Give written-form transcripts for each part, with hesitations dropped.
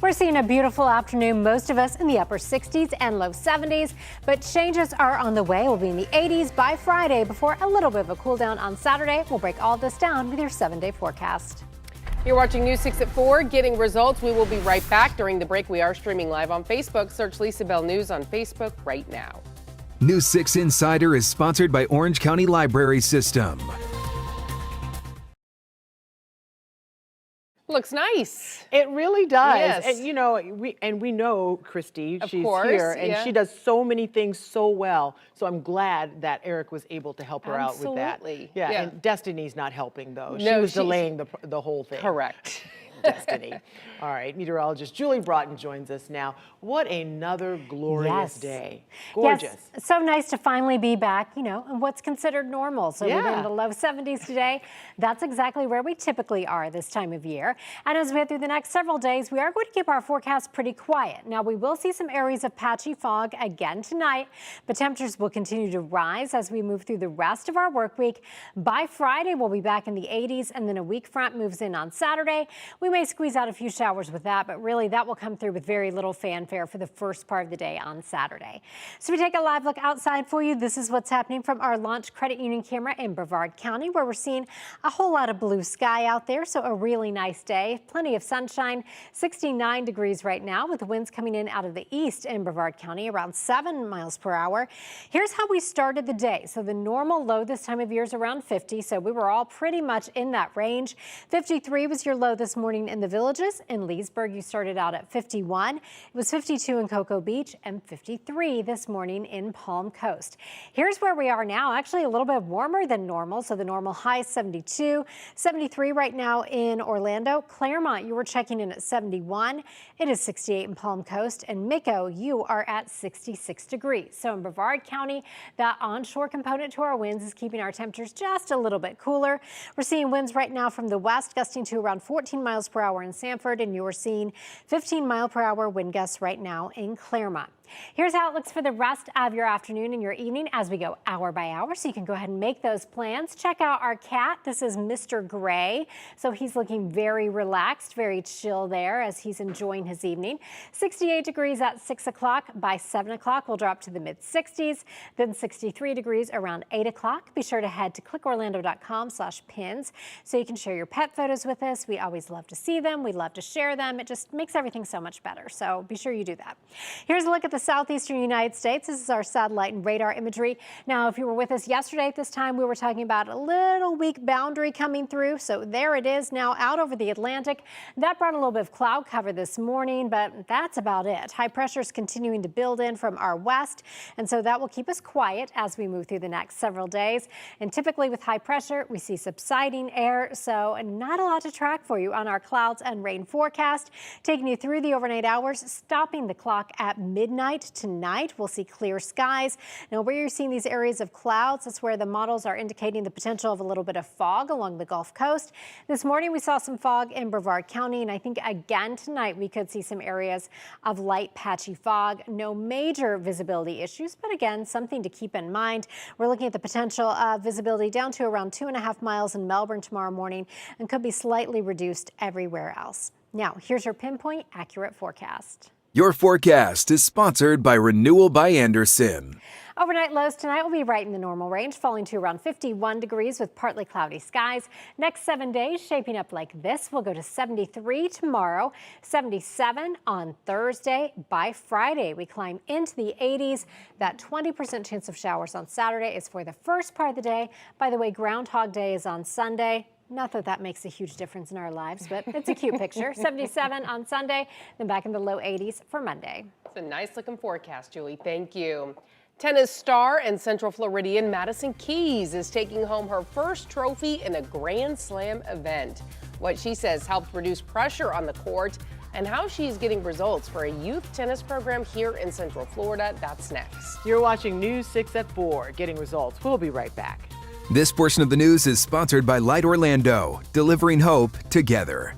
We're seeing a beautiful afternoon, most of us in the upper 60s and low 70s, but changes are on the way. We'll be in the 80s by Friday before a little bit of a cool down on Saturday. We'll break all this down with your 7-day forecast. You're watching News 6 at 4, getting results. We will be right back. During the break, we are streaming live on Facebook. Search Lisa Bell News on Facebook right now. News 6 Insider is sponsored by Orange County Library System. Looks nice. It really does. Yes. And you know, we know Christy, she's course, here, and yeah. she does so many things so well. So I'm glad that Eric was able to help her out with that. Absolutely. Yeah, Yeah. and Destiny's not helping though. She No, was she's- delaying the whole thing. Correct. Destiny. All right, meteorologist Julie Broughton joins us now. What another glorious day. Gorgeous. Yes, so nice to finally be back, in what's considered normal. So we're in the low 70s today. That's exactly where we typically are this time of year. And as we head through the next several days, we are going to keep our forecast pretty quiet. Now, we will see some areas of patchy fog again tonight, but temperatures will continue to rise as we move through the rest of our work week. By Friday, we'll be back in the 80s, and then a weak front moves in on Saturday. We may squeeze out a few showers with that, but really that will come through with very little fanfare for the first part of the day on Saturday. So we take a live look outside for you. This is what's happening from our Launch Credit Union camera in Brevard County, where we're seeing a whole lot of blue sky out there. So a really nice day, plenty of sunshine, 69 degrees right now with the winds coming in out of the east in Brevard County around 7 miles per hour. Here's how we started the day. So the normal low this time of year is around 50. So we were all pretty much in that range. 53 was your low this morning in the Villages. In Leesburg, you started out at 51. It was 52 in Cocoa Beach and 53 this morning in Palm Coast. Here's where we are now, actually a little bit warmer than normal. So the normal high 72, 73 right now in Orlando. Claremont, you were checking in at 71. It is 68 in Palm Coast. And Mico, you are at 66 degrees. So in Brevard County, that onshore component to our winds is keeping our temperatures just a little bit cooler. We're seeing winds right now from the west gusting to around 14 miles per hour in Sanford, and you're seeing 15 mile per hour wind gusts right now in Claremont. Here's how it looks for the rest of your afternoon and your evening as we go hour by hour, so you can go ahead and make those plans. Check out our cat. This is Mr. Gray. So he's looking very relaxed, very chill there as he's enjoying his evening. 68 degrees at 6 o'clock. By 7 o'clock, we'll drop to the mid-60s, then 63 degrees around 8 o'clock. Be sure to head to clickorlando.com/pins so you can share your pet photos with us. We always love to see them. We love to share them. It just makes everything so much better. So be sure you do that. Here's a look at the southeastern United States. This is our satellite and radar imagery. Now, if you were with us yesterday at this time, we were talking about a little weak boundary coming through. So there it is now out over the Atlantic. That brought a little bit of cloud cover this morning, but that's about it. High pressure is continuing to build in from our west, and so that will keep us quiet as we move through the next several days. And typically with high pressure, we see subsiding air, so not a lot to track for you on our clouds and rain forecast. Taking you through the overnight hours, stopping the clock at midnight. Tonight, we'll see clear skies. Now, where you're seeing these areas of clouds, that's where the models are indicating the potential of a little bit of fog along the Gulf Coast. This morning, we saw some fog in Brevard County, and I think again tonight we could see some areas of light patchy fog. No major visibility issues, but again, something to keep in mind. We're looking at the potential of visibility down to around 2.5 miles in Melbourne tomorrow morning and could be slightly reduced everywhere else. Now, here's your Pinpoint accurate forecast. Your forecast is sponsored by Renewal by Anderson. Overnight lows tonight will be right in the normal range, falling to around 51 degrees with partly cloudy skies. Next 7 days shaping up like this. We'll go to 73 tomorrow, 77 on Thursday. By Friday, we climb into the 80s. That 20% chance of showers on Saturday is for the first part of the day. By the way, Groundhog Day is on Sunday. Not that that makes a huge difference in our lives, but it's a cute picture. 77 on Sunday, then back in the low 80s for Monday. It's a nice looking forecast, Julie. Thank you. Tennis star and Central Floridian Madison Keys is taking home her first trophy in a Grand Slam event. What she says helped reduce pressure on the court and how she's getting results for a youth tennis program here in Central Florida. That's next. You're watching News 6 at 4, getting results. We'll be right back. This portion of the news is sponsored by Light Orlando, delivering hope together.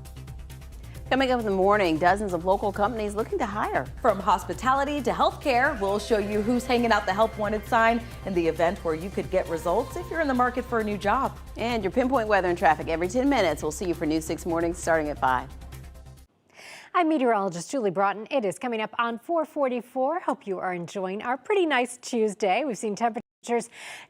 Coming up in the morning, dozens of local companies looking to hire. From hospitality to healthcare, we'll show you who's hanging out the Help Wanted sign in the event where you could get results if you're in the market for a new job. And your Pinpoint weather and traffic every 10 minutes. We'll see you for News 6 mornings starting at 5. I'm meteorologist Julie Broughton. It is coming up on 4:44. Hope you are enjoying our pretty nice Tuesday. We've seen temperatures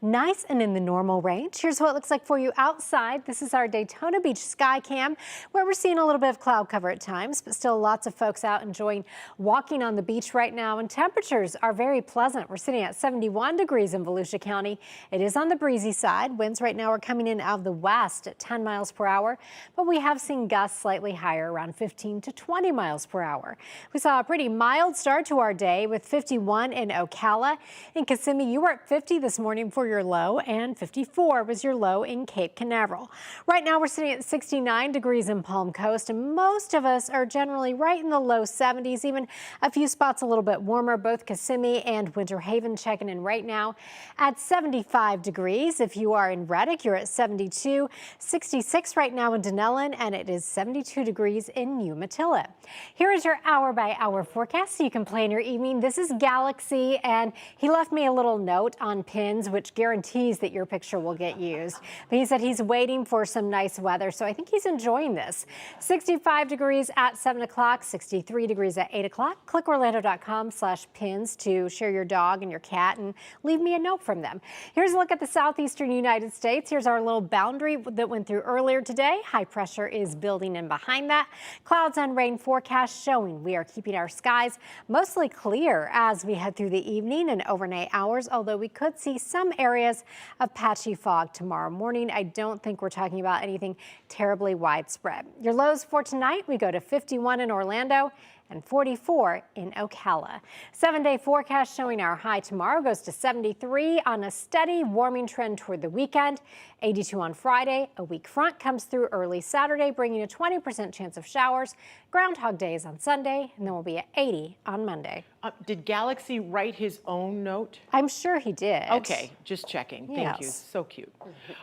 nice and in the normal range. Here's what it looks like for you outside. This is our Daytona Beach sky cam, where we're seeing a little bit of cloud cover at times, but still lots of folks out enjoying walking on the beach right now, and temperatures are very pleasant. We're sitting at 71 degrees in Volusia County. It is on the breezy side. Winds right now are coming in out of the west at 10 miles per hour, but we have seen gusts slightly higher, around 15 to 20 miles per hour. We saw a pretty mild start to our day with 51 in Ocala. In Kissimmee, you were at 50 this morning for your low, and 54 was your low in Cape Canaveral. Right now we're sitting at 69 degrees in Palm Coast, and most of us are generally right in the low 70s, even a few spots a little bit warmer. Both Kissimmee and Winter Haven checking in right now at 75 degrees. If you are in Reddick, you're at 72, 66 right now in Denellen, and it is 72 degrees in Umatilla. Here is your hour-by-hour forecast so you can plan your evening. This is Galaxy, and he left me a little note on pins, which guarantees that your picture will get used. But he said he's waiting for some nice weather, so I think he's enjoying this. 65 degrees at 7 o'clock, 63 degrees at 8 o'clock. Click Orlando.com/pins to share your dog and your cat and leave me a note from them. Here's a look at the southeastern United States. Here's our little boundary that went through earlier today. High pressure is building in behind that. Clouds and rain forecast showing we are keeping our skies mostly clear as we head through the evening and overnight hours, although we could see some areas of patchy fog tomorrow morning. I don't think we're talking about anything terribly widespread. Your lows for tonight, we go to 51 in Orlando and 44 in Ocala. 7-day forecast showing our high tomorrow goes to 73 on a steady warming trend toward the weekend. 82 on Friday. A weak front comes through early Saturday, bringing a 20% chance of showers. Groundhog Day is on Sunday, and then we'll be at 80 on Monday. Did Galaxy write his own note? I'm sure he did. Okay, just checking. Thank you. Yes. So cute.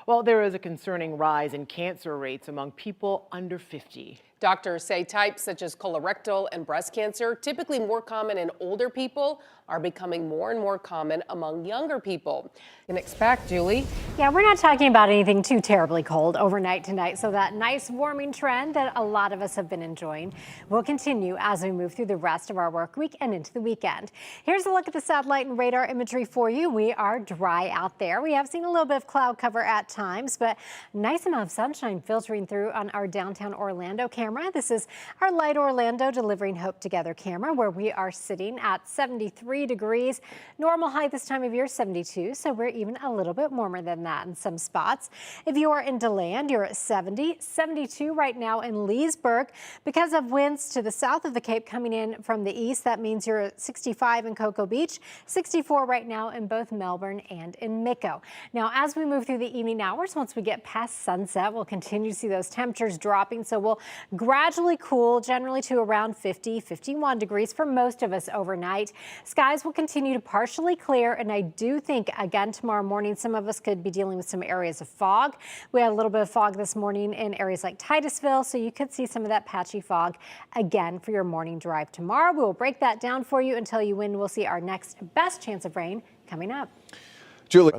Well, there is a concerning rise in cancer rates among people under 50. Doctors say types such as colorectal and breast cancer, typically more common in older people, are becoming more and more common among younger people. You can expect, Julie. Yeah, we're not talking about anything too terribly cold overnight tonight, so that nice warming trend that a lot of us have been enjoying will continue as we move through the rest of our work week and into the weekend. Here's a look at the satellite and radar imagery for you. We are dry out there. We have seen a little bit of cloud cover at times, but nice amount of sunshine filtering through on our downtown Orlando camera. This is our Light Orlando Delivering Hope Together camera, where we are sitting at 73 degrees. Normal high this time of year, 72, so we're even a little bit warmer than that in some spots. If you are in DeLand, you're at 70, 72 right now in Leesburg. Because of winds to the south of the Cape coming in from the east, that means you're at 65 in Cocoa Beach, 64 right now in both Melbourne and in Miko. Now, as we move through the evening hours, once we get past sunset, we'll continue to see those temperatures dropping, so we'll gradually cool generally to around 50, 51 degrees for most of us overnight. Skies will continue to partially clear, and I do think again tomorrow morning some of us could be dealing with some areas of fog. We had a little bit of fog this morning in areas like Titusville, so you could see some of that patchy fog again for your morning drive tomorrow. We will break that down for you and tell you when we'll see our next best chance of rain coming up. Julie.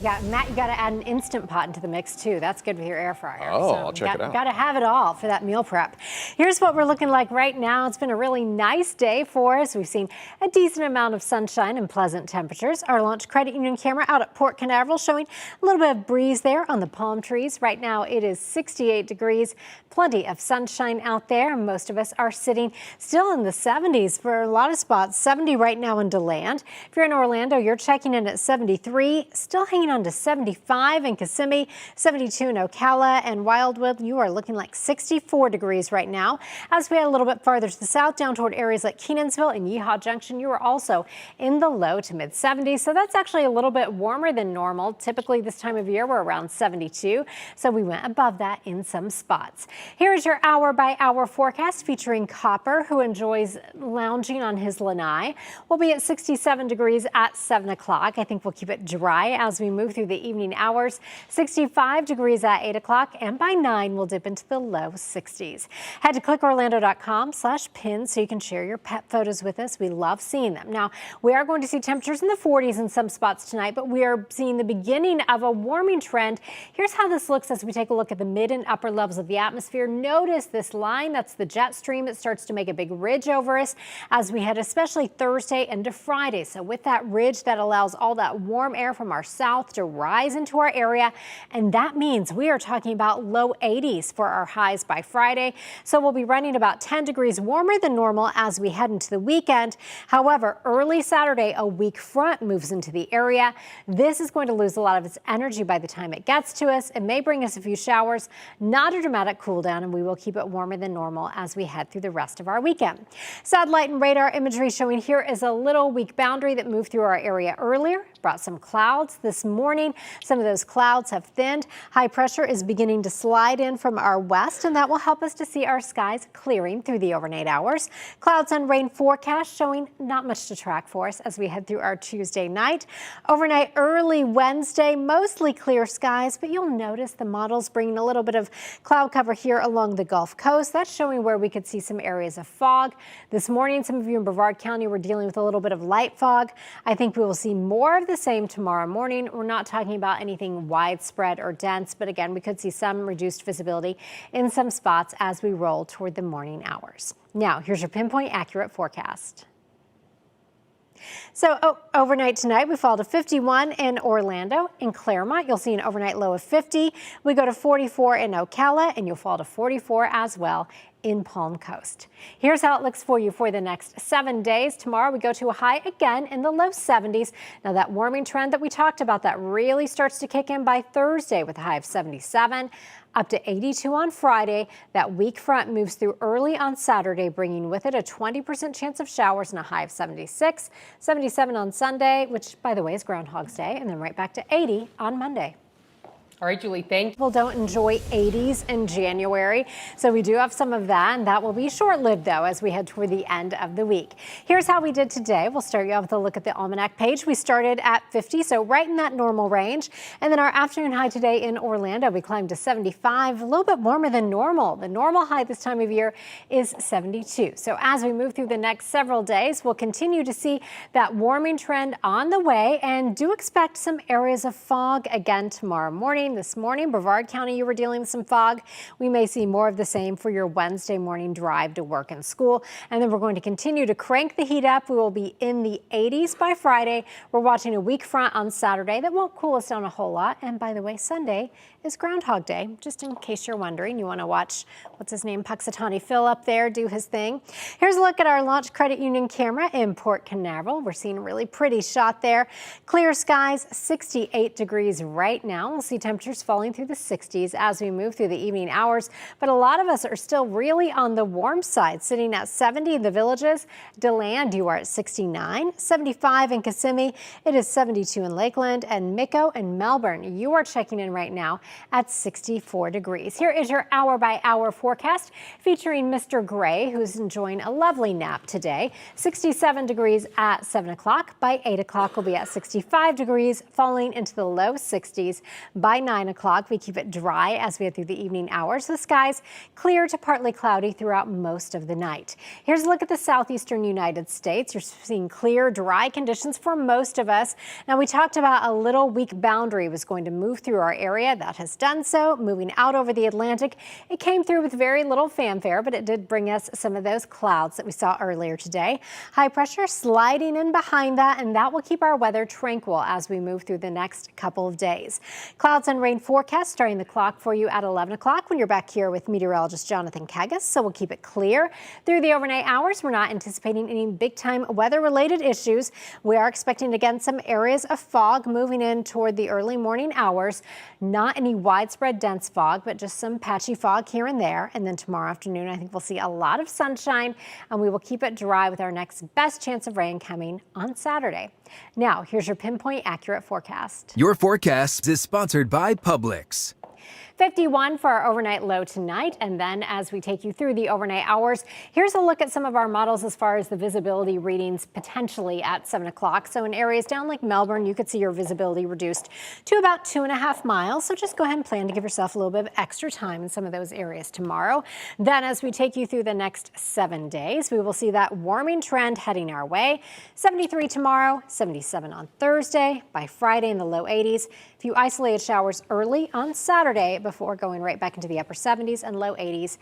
Yeah, Matt, you got to add an Instant Pot into the mix too. That's good with your air fryer. Oh, I'll check it out. Got to have it all for that meal prep. Here's what we're looking like right now. It's been a really nice day for us. We've seen a decent amount of sunshine and pleasant temperatures. Our Launch Credit Union camera out at Port Canaveral showing a little bit of breeze there on the palm trees. Right now it is 68 degrees. Plenty of sunshine out there. Most of us are sitting still in the 70s for a lot of spots. 70 right now in DeLand. If you're in Orlando, you're checking in at 73. Still hanging on to 75 in Kissimmee, 72 in Ocala, and Wildwood, you are looking like 64 degrees right now. As we head a little bit farther to the south, down toward areas like Kenansville and Yeehaw Junction, you are also in the low to mid 70s. So that's actually a little bit warmer than normal. Typically this time of year, we're around 72. So we went above that in some spots. Here is your hour-by-hour forecast featuring Copper, who enjoys lounging on his lanai. We'll be at 67 degrees at 7 o'clock. I think we'll keep it dry as we move through the evening hours. 65 degrees at 8 o'clock, and by 9 we'll dip into the low 60s. Head to clickorlando.com/pin so you can share your pet photos with us. We love seeing them. Now, we are going to see temperatures in the 40s in some spots tonight, but we are seeing the beginning of a warming trend. Here's how this looks as we take a look at the mid and upper levels of the atmosphere. Notice this line, that's the jet stream that starts to make a big ridge over us as we head especially Thursday into Friday. So with that ridge, that allows all that warm air from our south to rise into our area, and that means we are talking about low 80s for our highs by Friday. So we'll be running about 10 degrees warmer than normal as we head into the weekend. However, early Saturday, a weak front moves into the area. This is going to lose a lot of its energy by the time it gets to us. It may bring us a few showers, not a dramatic cool down, and we will keep it warmer than normal as we head through the rest of our weekend. Satellite and radar imagery showing here is a little weak boundary that moved through our area earlier, brought some clouds this morning. Some of those clouds have thinned. High pressure is beginning to slide in from our west, and that will help us to see our skies clearing through the overnight hours. Clouds and rain forecast showing not much to track for us as we head through our Tuesday night. Overnight early Wednesday, mostly clear skies, but you'll notice the models bringing a little bit of cloud cover here along the Gulf Coast. That's showing where we could see some areas of fog. This morning, some of you in Brevard County were dealing with a little bit of light fog. I think we will see more of the same tomorrow morning. We're not talking about anything widespread or dense, but again, we could see some reduced visibility in some spots as we roll toward the morning hours. Now, here's your Pinpoint accurate forecast. So overnight tonight, we fall to 51 in Orlando. In Claremont, you'll see an overnight low of 50. We go to 44 in Ocala, and you'll fall to 44 as well in Palm Coast. Here's how it looks for you for the next 7 days. Tomorrow, we go to a high again in the low 70s. Now, that warming trend that we talked about, that really starts to kick in by Thursday with a high of 77. Up to 82 on Friday. That weak front moves through early on Saturday, bringing with it a 20% chance of showers and a high of 76. 77 on Sunday, which, by the way, is Groundhog's Day, and then right back to 80 on Monday. All right, Julie, thank you. People don't enjoy 80s in January, so we do have some of that, and that will be short-lived, though, as we head toward the end of the week. Here's how we did today. We'll start you off with a look at the almanac page. We started at 50, so right in that normal range, and then our afternoon high today in Orlando, we climbed to 75, a little bit warmer than normal. The normal high this time of year is 72. So as we move through the next several days, we'll continue to see that warming trend on the way, and do expect some areas of fog again tomorrow morning. This morning, Brevard County, you were dealing with some fog. We may see more of the same for your Wednesday morning drive to work and school. And then we're going to continue to crank the heat up. We will be in the 80s by Friday. We're watching a weak front on Saturday that won't cool us down a whole lot. And by the way, Sunday is Groundhog Day. Just in case you're wondering, you want to watch, what's his name, Puxatawny Phil up there do his thing. Here's a look at our Launch Credit Union camera in Port Canaveral. We're seeing a really pretty shot there. Clear skies, 68 degrees right now. We'll see temperatures falling through the 60s as we move through the evening hours. But a lot of us are still really on the warm side, sitting at 70 in the Villages. DeLand, you are at 69, 75 in Kissimmee. It is 72 in Lakeland, and Mico and Melbourne, you are checking in right now at 64 degrees. Here is your hour-by-hour forecast featuring Mr. Gray, who's enjoying a lovely nap today. 67 degrees at 7 o'clock. By 8 o'clock, we'll be at 65 degrees, falling into the low 60s. By 9 o'clock, we keep it dry as we head through the evening hours. The skies clear to partly cloudy throughout most of the night. Here's a look at the southeastern United States. You're seeing clear, dry conditions for most of us. Now, we talked about a little weak boundary was going to move through our area. That has done so, moving out over the Atlantic. It came through with very little fanfare, but it did bring us some of those clouds that we saw earlier today. High pressure sliding in behind that, and that will keep our weather tranquil as we move through the next couple of days. Clouds and rain forecast starting the clock for you at 11 o'clock when you're back here with meteorologist Jonathan Kagas. So we'll keep it clear through the overnight hours. We're not anticipating any big-time weather-related issues. We are expecting, again, some areas of fog moving in toward the early morning hours. Not any widespread dense fog, but just some patchy fog here and there. And then tomorrow afternoon, I think we'll see a lot of sunshine, and we will keep it dry with our next best chance of rain coming on Saturday. Now, here's your Pinpoint accurate forecast. Your forecast is sponsored by Publix. 51 for our overnight low tonight. And then as we take you through the overnight hours, here's a look at some of our models as far as the visibility readings potentially at 7 o'clock. So in areas down like Melbourne, you could see your visibility reduced to about 2.5 miles. So just go ahead and plan to give yourself a little bit of extra time in some of those areas tomorrow. Then as we take you through the next 7 days, we will see that warming trend heading our way. 73 tomorrow, 77 on Thursday, by Friday in the low 80s. A few isolated showers early on Saturday before going right back into the upper 70s and low 80s